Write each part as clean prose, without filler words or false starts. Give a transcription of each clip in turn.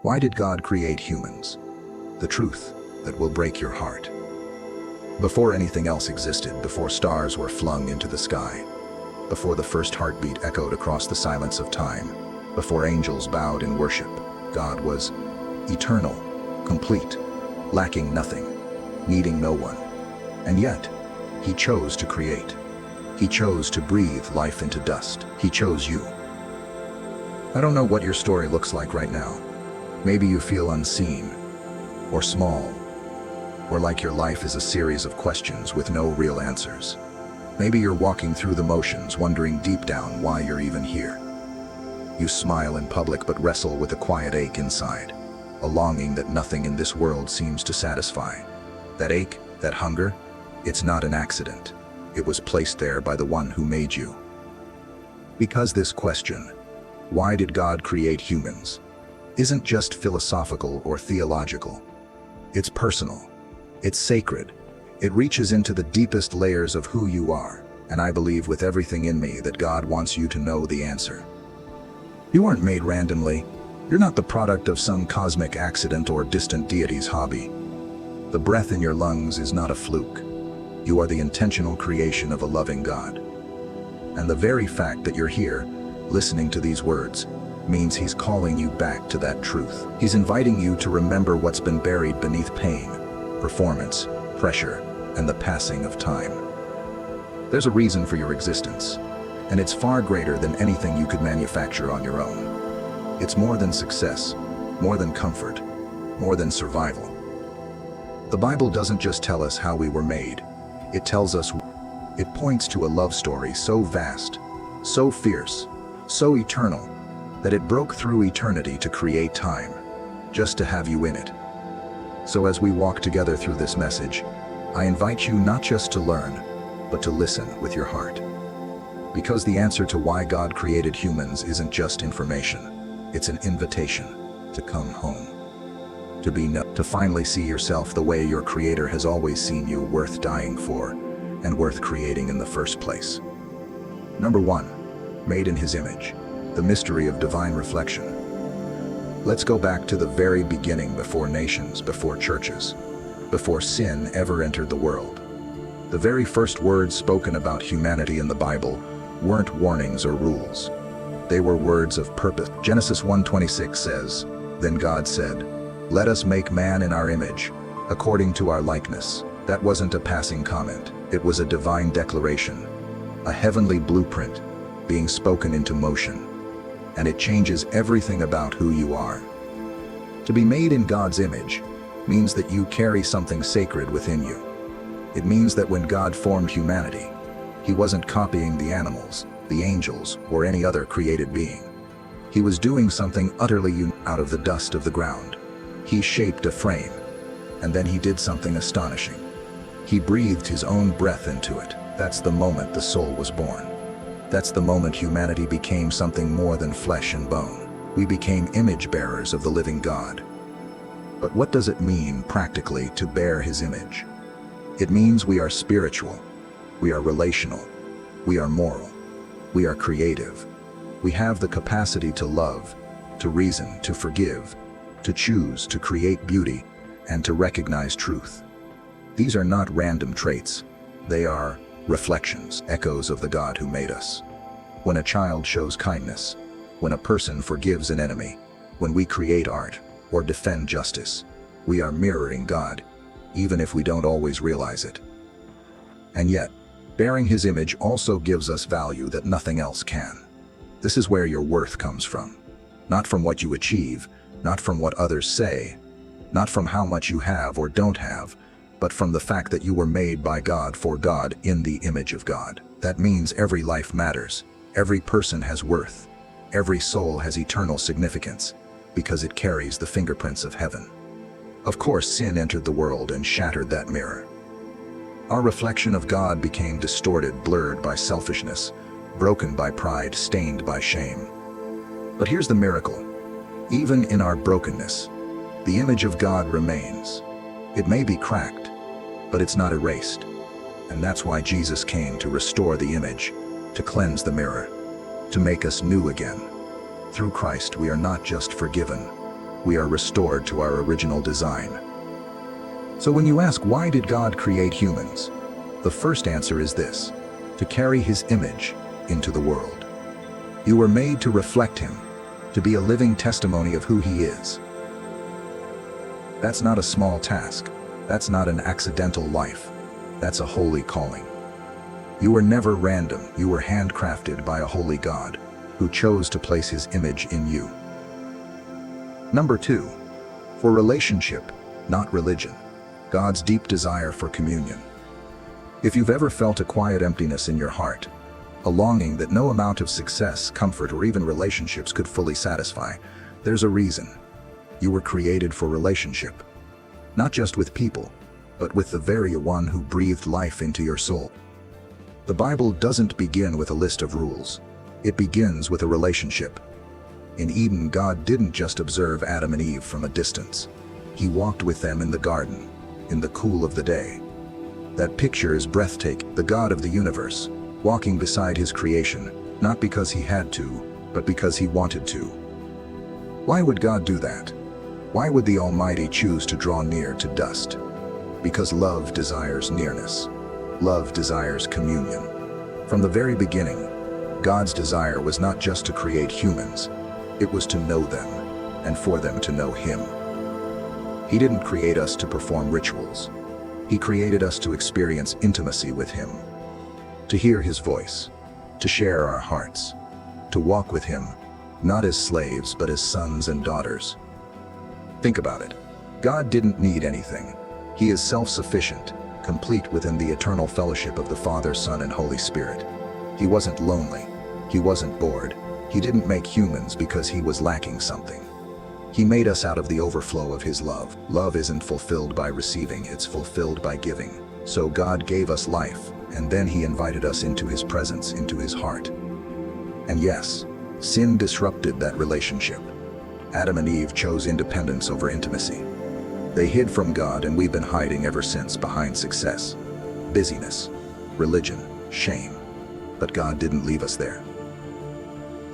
Why did God create humans? The truth that will break your heart. Before anything else existed, before stars were flung into the sky, before the first heartbeat echoed across the silence of time, before angels bowed in worship, God was eternal, complete, lacking nothing, needing no one. And yet, He chose to create. He chose to breathe life into dust. He chose you. I don't know what your story looks like right now. Maybe you feel unseen, or small, or like your life is a series of questions with no real answers. Maybe you're walking through the motions, wondering deep down why you're even here. You smile in public but wrestle with a quiet ache inside, a longing that nothing in this world seems to satisfy. That ache, that hunger, it's not an accident. It was placed there by the one who made you. Because this question, why did God create humans, isn't just philosophical or theological. It's personal. It's sacred. It reaches into the deepest layers of who you are, and I believe with everything in me that God wants you to know the answer. You weren't made randomly. You're not the product of some cosmic accident or distant deity's hobby. The breath in your lungs is not a fluke. You are the intentional creation of a loving God. And the very fact that you're here, listening to these words, means He's calling you back to that truth. He's inviting you to remember what's been buried beneath pain, performance, pressure, and the passing of time. There's a reason for your existence, and it's far greater than anything you could manufacture on your own. It's more than success, more than comfort, more than survival. The Bible doesn't just tell us how we were made. It tells us. It points to a love story so vast, so fierce, so eternal, that it broke through eternity to create time, just to have you in it. So as we walk together through this message, I invite you not just to learn, but to listen with your heart. Because the answer to why God created humans isn't just information, it's an invitation to come home. To finally see yourself the way your Creator has always seen you, worth dying for, and worth creating in the first place. Number 1, made in His image. The mystery of divine reflection. Let's go back to the very beginning, before nations, before churches, before sin ever entered the world. The very first words spoken about humanity in the Bible weren't warnings or rules. They were words of purpose. Genesis 1:26 says, "Then God said, 'Let us make man in our image, according to our likeness.'" That wasn't a passing comment. It was a divine declaration, a heavenly blueprint being spoken into motion. And it changes everything about who you are. To be made in God's image means that you carry something sacred within you. It means that when God formed humanity, He wasn't copying the animals, the angels, or any other created being. He was doing something utterly unique. Out of the dust of the ground, He shaped a frame, and then He did something astonishing. He breathed His own breath into it. That's the moment the soul was born. That's the moment humanity became something more than flesh and bone. We became image bearers of the living God. But what does it mean practically to bear His image? It means we are spiritual, we are relational, we are moral, we are creative. We have the capacity to love, to reason, to forgive, to choose, to create beauty, and to recognize truth. These are not random traits. They are reflections, echoes of the God who made us. When a child shows kindness, when a person forgives an enemy, when we create art or defend justice, we are mirroring God, even if we don't always realize it. And yet, bearing His image also gives us value that nothing else can. This is where your worth comes from. Not from what you achieve, not from what others say, not from how much you have or don't have, but from the fact that you were made by God for God, in the image of God. That means every life matters, every person has worth, every soul has eternal significance, because it carries the fingerprints of heaven. Of course, sin entered the world and shattered that mirror. Our reflection of God became distorted, blurred by selfishness, broken by pride, stained by shame. But here's the miracle. Even in our brokenness, the image of God remains. It may be cracked, but it's not erased. And that's why Jesus came, to restore the image, to cleanse the mirror, to make us new again. Through Christ, we are not just forgiven, We are restored to our original design. So when you ask, why did God create humans? The first answer is this: to carry his image into the world. You were made to reflect him, to be a living testimony of who he is. That's not a small task. That's not an accidental life. That's a holy calling. You were never random. You were handcrafted by a holy God who chose to place his image in you. Number 2, for relationship, not religion. God's deep desire for communion. If you've ever felt a quiet emptiness in your heart, a longing that no amount of success, comfort, or even relationships could fully satisfy, there's a reason. You were created for relationship. Not just with people, but with the very one who breathed life into your soul. The Bible doesn't begin with a list of rules. It begins with a relationship. In Eden, God didn't just observe Adam and Eve from a distance. He walked with them in the garden, in the cool of the day. That picture is breathtaking. The God of the universe, walking beside his creation, not because he had to, but because he wanted to. Why would God do that? Why would the Almighty choose to draw near to dust? Because love desires nearness. Love desires communion. From the very beginning, God's desire was not just to create humans, it was to know them, and for them to know him. He didn't create us to perform rituals. He created us to experience intimacy with him, to hear his voice, to share our hearts, to walk with him, not as slaves, but as sons and daughters. Think about it. God didn't need anything. He is self-sufficient, complete within the eternal fellowship of the Father, Son, and Holy Spirit. He wasn't lonely. He wasn't bored. He didn't make humans because he was lacking something. He made us out of the overflow of his love. Love isn't fulfilled by receiving, it's fulfilled by giving. So God gave us life, and then he invited us into his presence, into his heart. And yes, sin disrupted that relationship. Adam and Eve chose independence over intimacy. They hid from God, and we've been hiding ever since behind success, busyness, religion, shame. But God didn't leave us there.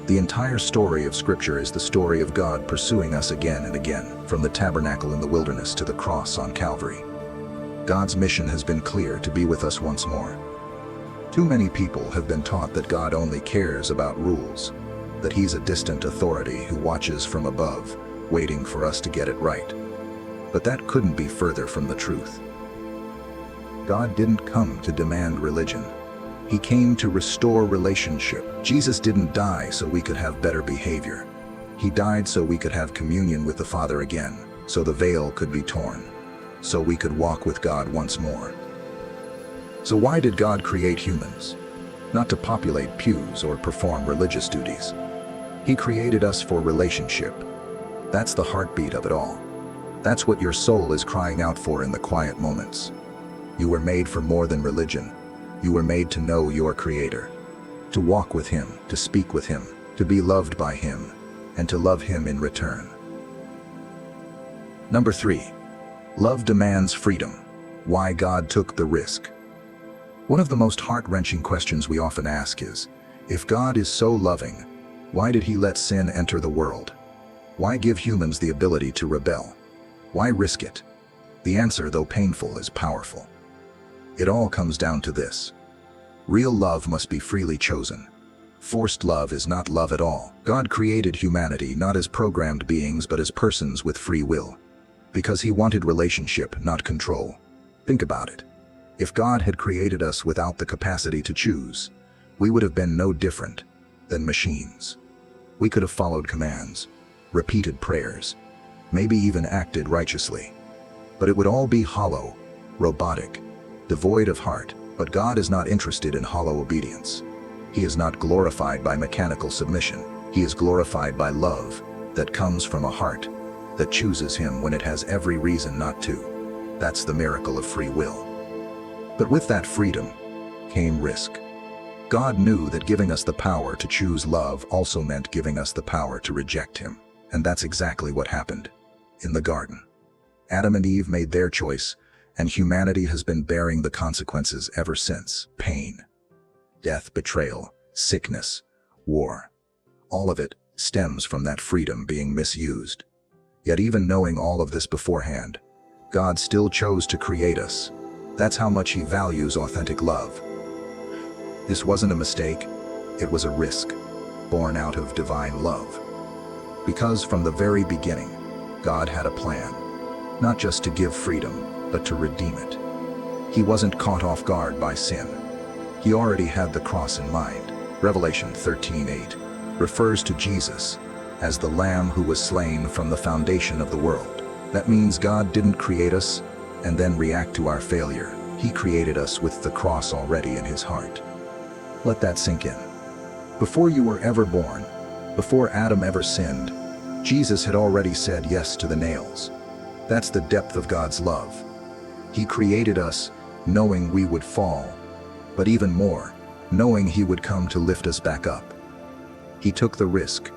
The entire story of Scripture is the story of God pursuing us again and again, from the tabernacle in the wilderness to the cross on Calvary. God's mission has been clear: to be with us once more. Too many people have been taught that God only cares about rules, that he's a distant authority who watches from above, waiting for us to get it right. But that couldn't be further from the truth. God didn't come to demand religion. He came to restore relationship. Jesus didn't die so we could have better behavior. He died so we could have communion with the Father again, so the veil could be torn, so we could walk with God once more. So why did God create humans? Not to populate pews or perform religious duties. He created us for relationship. That's the heartbeat of it all. That's what your soul is crying out for in the quiet moments. You were made for more than religion. You were made to know your Creator, to walk with him, to speak with him, to be loved by him, and to love him in return. Number 3, love demands freedom. Why God took the risk. One of the most heart-wrenching questions we often ask is, if God is so loving, why did he let sin enter the world? Why give humans the ability to rebel? Why risk it? The answer, though painful, is powerful. It all comes down to this: real love must be freely chosen. Forced love is not love at all. God created humanity not as programmed beings but as persons with free will, because he wanted relationship, not control. Think about it. If God had created us without the capacity to choose, we would have been no different than machines. We could have followed commands, repeated prayers, maybe even acted righteously. But it would all be hollow, robotic, devoid of heart. But God is not interested in hollow obedience. He is not glorified by mechanical submission. He is glorified by love that comes from a heart that chooses him when it has every reason not to. That's the miracle of free will. But with that freedom came risk. God knew that giving us the power to choose love also meant giving us the power to reject him. And that's exactly what happened in the garden. Adam and Eve made their choice, and humanity has been bearing the consequences ever since. Pain, death, betrayal, sickness, war. All of it stems from that freedom being misused. Yet even knowing all of this beforehand, God still chose to create us. That's how much He values authentic love. This wasn't a mistake, it was a risk, born out of divine love. Because from the very beginning, God had a plan, not just to give freedom, but to redeem it. He wasn't caught off guard by sin. He already had the cross in mind. Revelation 13:8 refers to Jesus as the Lamb who was slain from the foundation of the world. That means God didn't create us and then react to our failure. He created us with the cross already in His heart. Let that sink in. Before you were ever born, before Adam ever sinned, Jesus had already said yes to the nails. That's the depth of God's love. He created us knowing we would fall, but even more, knowing He would come to lift us back up. He took the risk,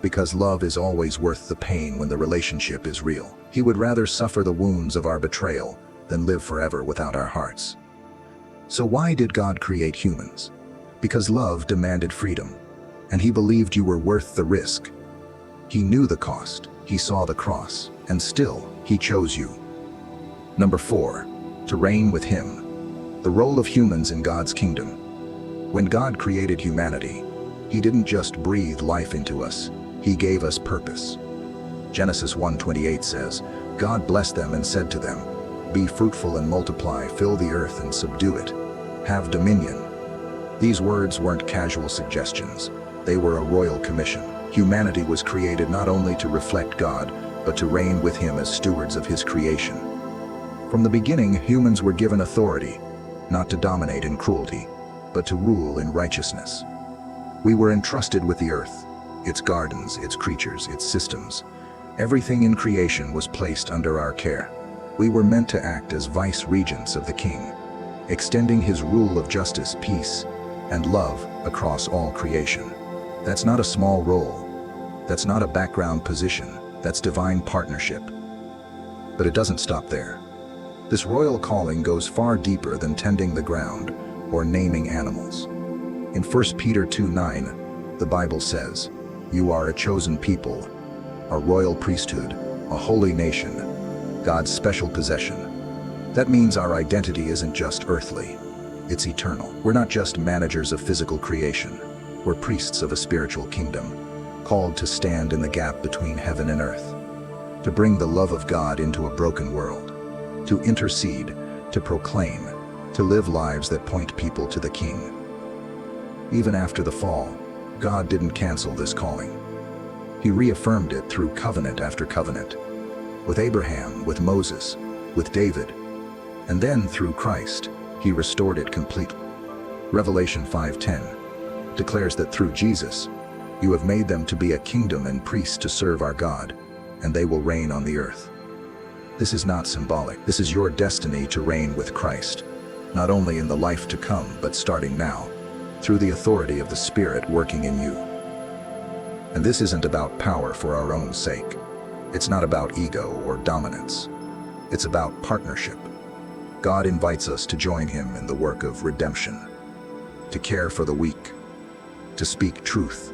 because love is always worth the pain when the relationship is real. He would rather suffer the wounds of our betrayal than live forever without our hearts. So why did God create humans? Because love demanded freedom, and He believed you were worth the risk. He knew the cost, He saw the cross, and still, He chose you. Number 4, to reign with Him. The role of humans in God's kingdom. When God created humanity, He didn't just breathe life into us, He gave us purpose. Genesis 1:28 says, God blessed them and said to them, be fruitful and multiply, fill the earth and subdue it. Have dominion. These words weren't casual suggestions. They were a royal commission. Humanity was created not only to reflect God, but to reign with Him as stewards of His creation. From the beginning, humans were given authority, not to dominate in cruelty, but to rule in righteousness. We were entrusted with the earth, its gardens, its creatures, its systems. Everything in creation was placed under our care. We were meant to act as vice-regents of the King, extending His rule of justice, peace, and love across all creation. That's not a small role. That's not a background position. That's divine partnership. But it doesn't stop there. This royal calling goes far deeper than tending the ground or naming animals. In 1 Peter 2:9, the Bible says, you are a chosen people, a royal priesthood, a holy nation, God's special possession. That means our identity isn't just earthly, it's eternal. We're not just managers of physical creation. We're priests of a spiritual kingdom, called to stand in the gap between heaven and earth, to bring the love of God into a broken world, to intercede, to proclaim, to live lives that point people to the King. Even after the fall, God didn't cancel this calling. He reaffirmed it through covenant after covenant, with Abraham, with Moses, with David, and then through Christ, He restored it completely. Revelation 5:10 declares that through Jesus, you have made them to be a kingdom and priests to serve our God, and they will reign on the earth. This is not symbolic. This is your destiny to reign with Christ, not only in the life to come, but starting now, through the authority of the Spirit working in you. And this isn't about power for our own sake. It's not about ego or dominance. It's about partnership. God invites us to join Him in the work of redemption, to care for the weak, to speak truth,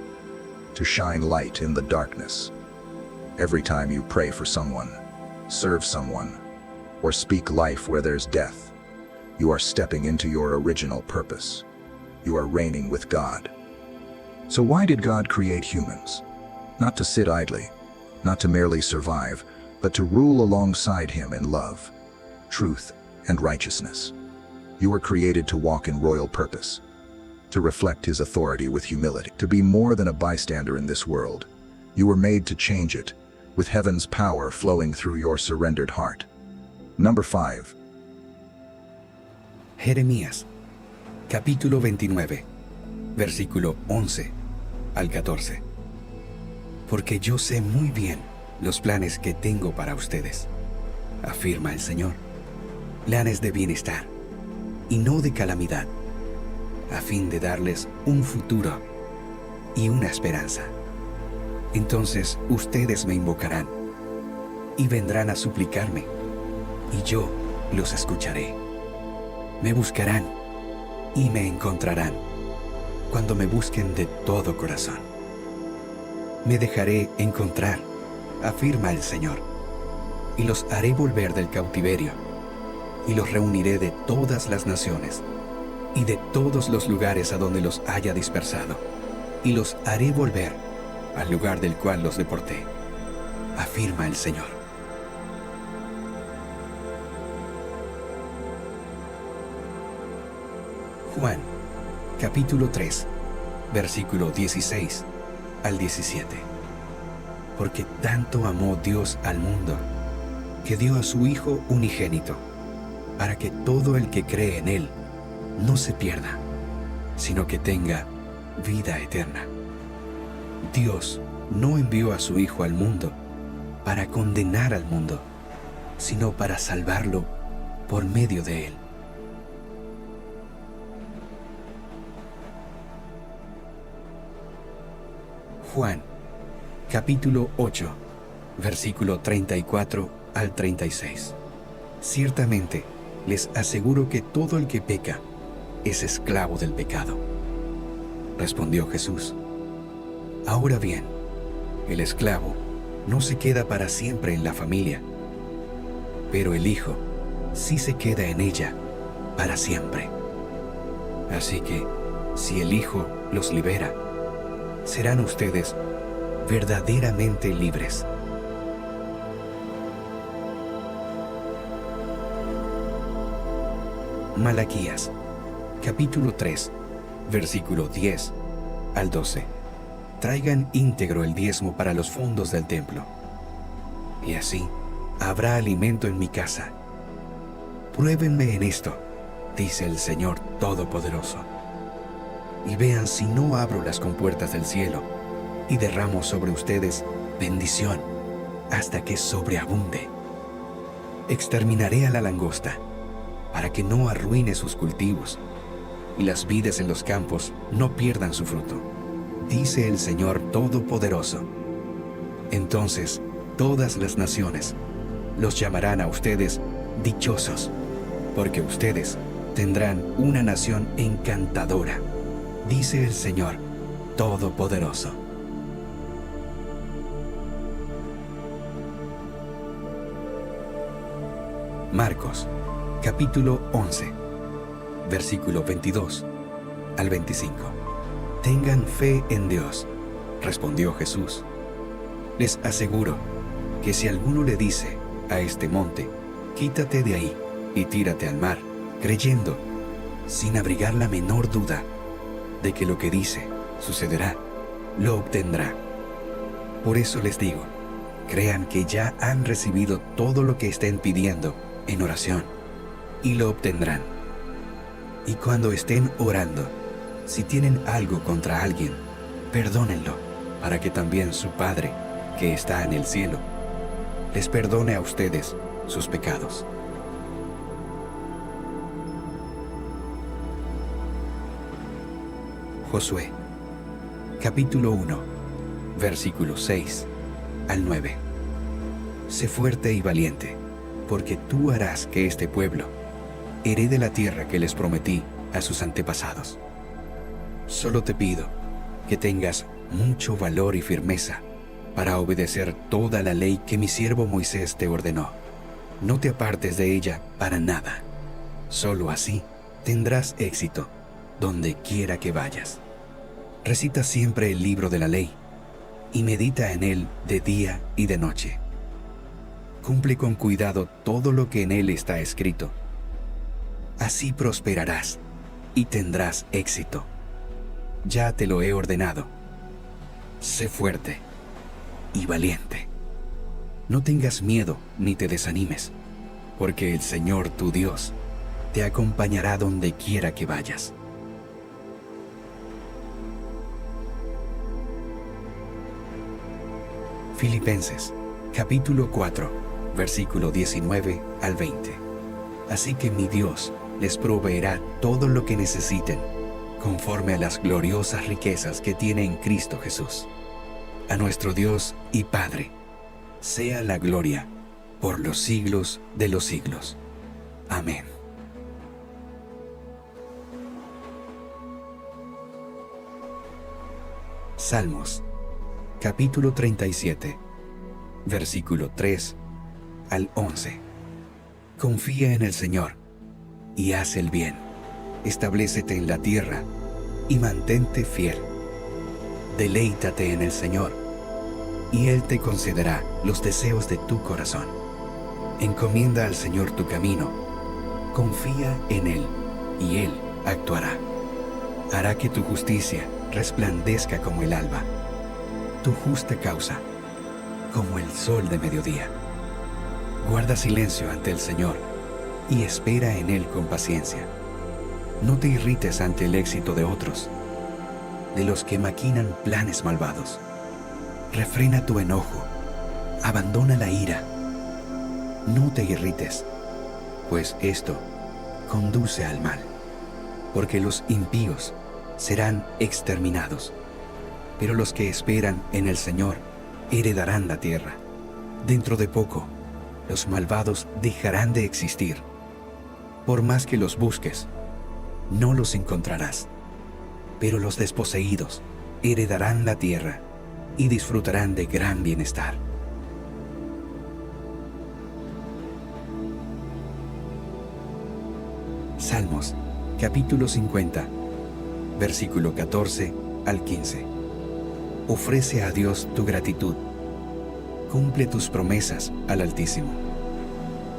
to shine light in the darkness. Every time you pray for someone, serve someone, or speak life where there's death, you are stepping into your original purpose. You are reigning with God. So why did God create humans? Not to sit idly, not to merely survive, but to rule alongside Him in love, truth, and righteousness. You were created to walk in royal purpose, to reflect His authority with humility, to be more than a bystander in this world. You were made to change it, with heaven's power flowing through your surrendered heart. Number 5. Jeremías, capítulo 29, versículo 11 al 14. Porque yo sé muy bien los planes que tengo para ustedes, afirma el Señor, planes de bienestar y no de calamidad, a fin de darles un futuro y una esperanza. Entonces ustedes me invocarán y vendrán a suplicarme, y yo los escucharé. Me buscarán y me encontrarán cuando me busquen de todo corazón. Me dejaré encontrar afirma el Señor, y los haré volver del cautiverio, y los reuniré de todas las naciones, y de todos los lugares a donde los haya dispersado, y los haré volver al lugar del cual los deporté, afirma el Señor. Juan, capítulo 3, versículo 16 al 17. Porque tanto amó Dios al mundo, que dio a su Hijo unigénito, para que todo el que cree en Él no se pierda, sino que tenga vida eterna. Dios no envió a su Hijo al mundo para condenar al mundo, sino para salvarlo por medio de Él. Juan, capítulo 8, versículo 34 al 36. Ciertamente, les aseguro que todo el que peca es esclavo del pecado. Respondió Jesús. Ahora bien, el esclavo no se queda para siempre en la familia, pero el Hijo sí se queda en ella para siempre. Así que, si el Hijo los libera, serán ustedes verdaderamente libres. Malaquías, capítulo 3, versículo 10 al 12. Traigan íntegro el diezmo para los fondos del templo, y así habrá alimento en mi casa. Pruébenme en esto, dice el Señor Todopoderoso, y vean si no abro las compuertas del cielo y derramo sobre ustedes bendición hasta que sobreabunde. Exterminaré a la langosta para que no arruine sus cultivos y las vides en los campos no pierdan su fruto, dice el Señor Todopoderoso. Entonces todas las naciones los llamarán a ustedes dichosos, porque ustedes tendrán una nación encantadora, dice el Señor Todopoderoso. Marcos, capítulo 11, versículo 22 al 25. Tengan fe en Dios, respondió Jesús. Les aseguro que si alguno le dice a este monte, quítate de ahí y tírate al mar, creyendo, sin abrigar la menor duda, de que lo que dice sucederá, lo obtendrá. Por eso les digo, crean que ya han recibido todo lo que estén pidiendo en oración, y lo obtendrán. Y cuando estén orando, si tienen algo contra alguien, perdónenlo, para que también su Padre, que está en el cielo, les perdone a ustedes sus pecados. Josué, capítulo 1, versículos 6 al 9. Sé fuerte y valiente, porque tú harás que este pueblo herede la tierra que les prometí a sus antepasados. Solo te pido que tengas mucho valor y firmeza para obedecer toda la ley que mi siervo Moisés te ordenó. No te apartes de ella para nada. Solo así tendrás éxito donde quiera que vayas. Recita siempre el libro de la ley y medita en él de día y de noche. Cumple con cuidado todo lo que en él está escrito. Así prosperarás y tendrás éxito. Ya te lo he ordenado. Sé fuerte y valiente. No tengas miedo ni te desanimes, porque el Señor tu Dios te acompañará donde quiera que vayas. Filipenses, capítulo 4, versículo 19 al 20. Así que mi Dios les proveerá todo lo que necesiten, conforme a las gloriosas riquezas que tiene en Cristo Jesús. A nuestro Dios y Padre, sea la gloria por los siglos de los siglos. Amén. Salmos, capítulo 37, versículo 3 al 11. Confía en el Señor y haz el bien. Establécete en la tierra y mantente fiel. Deleítate en el Señor y Él te concederá los deseos de tu corazón. Encomienda al Señor tu camino. Confía en Él y Él actuará. Hará que tu justicia resplandezca como el alba, tu justa causa como el sol de mediodía. Guarda silencio ante el Señor y espera en Él con paciencia. No te irrites ante el éxito de otros, de los que maquinan planes malvados. Refrena tu enojo, abandona la ira. No te irrites, pues esto conduce al mal, porque los impíos serán exterminados, pero los que esperan en el Señor heredarán la tierra. Dentro de poco, los malvados dejarán de existir. Por más que los busques, no los encontrarás, pero los desposeídos heredarán la tierra y disfrutarán de gran bienestar. Salmos, capítulo 50, versículo 14 al 15. Ofrece a Dios tu gratitud. Cumple tus promesas al Altísimo.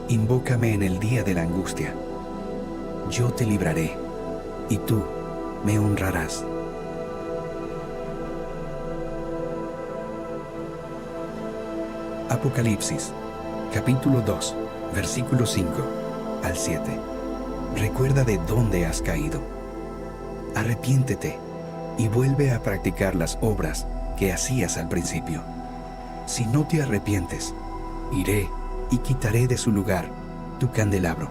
Invócame en el día de la angustia. Yo te libraré, y tú me honrarás. Apocalipsis, capítulo 2, versículo 5 al 7. Recuerda de dónde has caído. Arrepiéntete y vuelve a practicar las obras que hacías al principio. Si no te arrepientes, iré y quitaré de su lugar tu candelabro.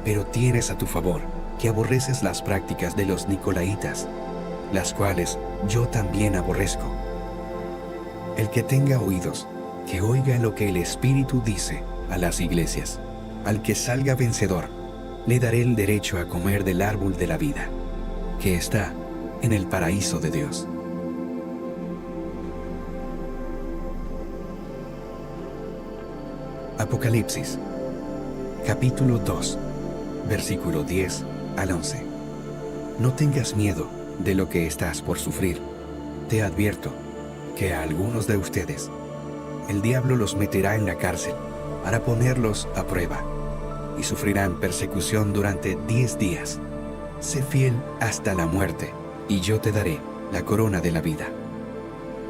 Pero tienes a tu favor que aborreces las prácticas de los nicolaítas, las cuales yo también aborrezco. El que tenga oídos, que oiga lo que el Espíritu dice a las iglesias. Al que salga vencedor, le daré el derecho a comer del árbol de la vida, que está en el paraíso de Dios. Apocalipsis, capítulo 2, versículo 10 al 11. No tengas miedo de lo que estás por sufrir. Te advierto que a algunos de ustedes el diablo los meterá en la cárcel para ponerlos a prueba y sufrirán persecución durante 10 días. Sé fiel hasta la muerte y yo te daré la corona de la vida.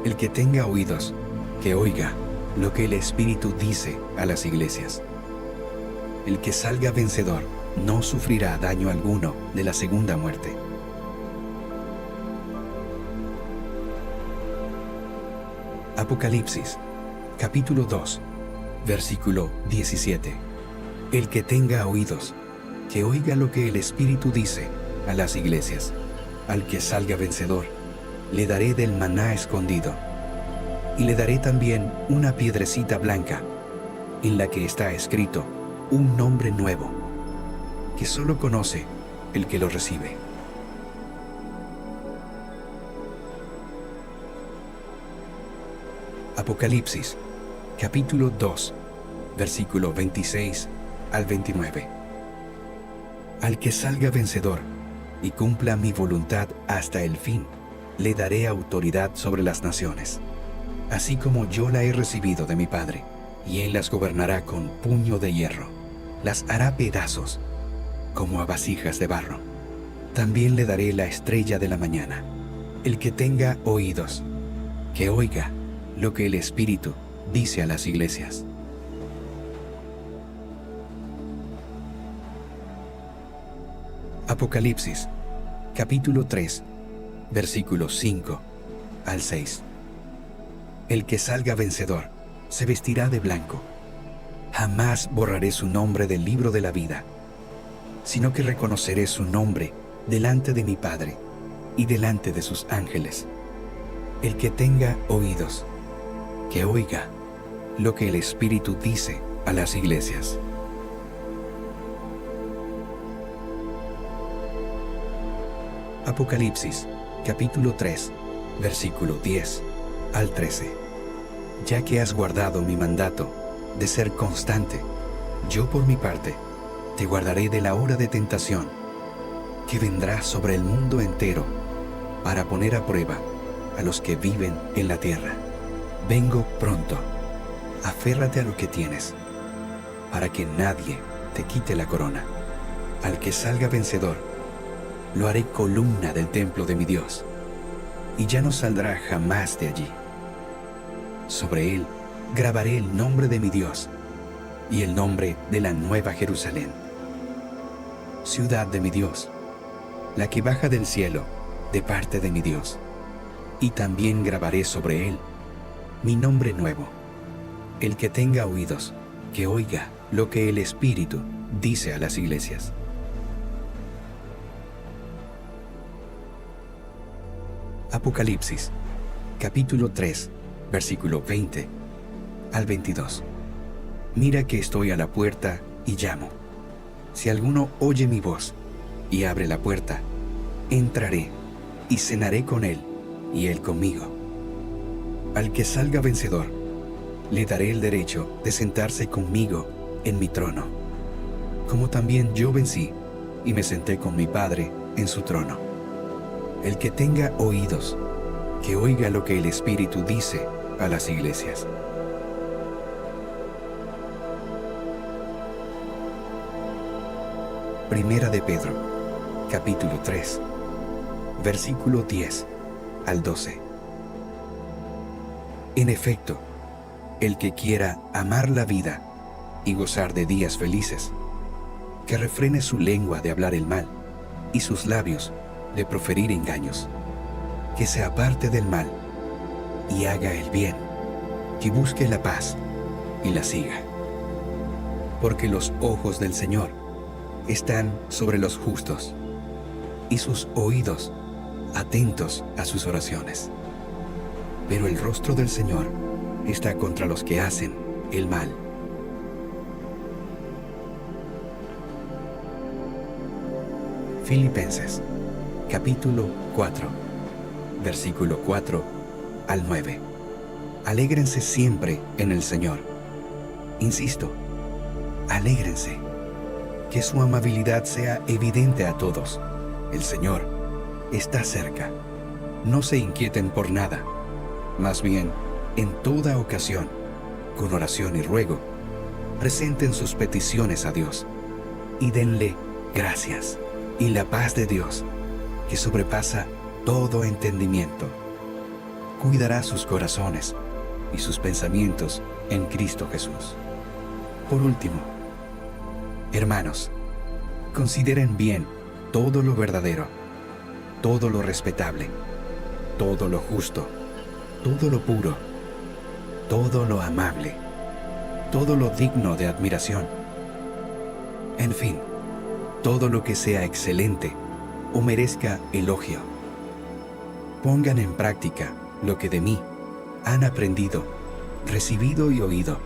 El que tenga oídos, que oiga lo que el Espíritu dice a las iglesias. El que salga vencedor no sufrirá daño alguno de la segunda muerte. Apocalipsis, capítulo 2, versículo 17. El que tenga oídos, que oiga lo que el Espíritu dice a las iglesias. Al que salga vencedor, le daré del maná escondido, y le daré también una piedrecita blanca, en la que está escrito un nombre nuevo, que solo conoce el que lo recibe. Apocalipsis, capítulo 2, versículo 26 al 29. Al que salga vencedor y cumpla mi voluntad hasta el fin, le daré autoridad sobre las naciones, así como yo la he recibido de mi Padre, y él las gobernará con puño de hierro. Las hará pedazos, como a vasijas de barro. También le daré la estrella de la mañana. El que tenga oídos, que oiga lo que el Espíritu dice a las iglesias. Apocalipsis, capítulo 3, versículos 5 al 6. El que salga vencedor se vestirá de blanco. Jamás borraré su nombre del libro de la vida, sino que reconoceré su nombre delante de mi Padre y delante de sus ángeles. El que tenga oídos, que oiga lo que el Espíritu dice a las iglesias. Apocalipsis, capítulo 3, versículo 10 al 13. ya que has guardado mi mandato de ser constante, yo por mi parte te guardaré de la hora de tentación que vendrá sobre el mundo entero para poner a prueba a los que viven en la tierra. Vengo pronto. Aférrate a lo que tienes, para que nadie te quite la corona. Al que salga vencedor, lo haré columna del templo de mi Dios, y ya no saldrá jamás de allí. Sobre él grabaré el nombre de mi Dios y el nombre de la nueva Jerusalén, ciudad de mi Dios, la que baja del cielo de parte de mi Dios. Y también grabaré sobre él mi nombre nuevo. El que tenga oídos, que oiga lo que el Espíritu dice a las iglesias. Apocalipsis, capítulo 3, versículo 20 al 22. Mira que estoy a la puerta y llamo. Si alguno oye mi voz y abre la puerta, entraré y cenaré con él y él conmigo. Al que salga vencedor, le daré el derecho de sentarse conmigo en mi trono, como también yo vencí y me senté con mi Padre en su trono. El que tenga oídos, que oiga lo que el Espíritu dice a las iglesias. Primera de Pedro, capítulo 3, versículo 10 al 12. En efecto, el que quiera amar la vida y gozar de días felices, que refrene su lengua de hablar el mal y sus labios de proferir engaños, que se aparte del mal y haga el bien, que busque la paz y la siga. Porque los ojos del Señor están sobre los justos y sus oídos atentos a sus oraciones. Pero el rostro del Señor está contra los que hacen el mal. Filipenses, capítulo 4, versículo 4 al 9. Alégrense siempre en el Señor. Insisto, alégrense. Que su amabilidad sea evidente a todos. El Señor está cerca. No se inquieten por nada. Más bien, en toda ocasión, con oración y ruego, presenten sus peticiones a Dios y denle gracias. Y la paz de Dios, que sobrepasa todo entendimiento, cuidará sus corazones y sus pensamientos en Cristo Jesús. Por último, hermanos, consideren bien todo lo verdadero, todo lo respetable, todo lo justo, todo lo puro, todo lo amable, todo lo digno de admiración. En fin, todo lo que sea excelente o merezca elogio. Pongan en práctica lo que de mí han aprendido, recibido y oído,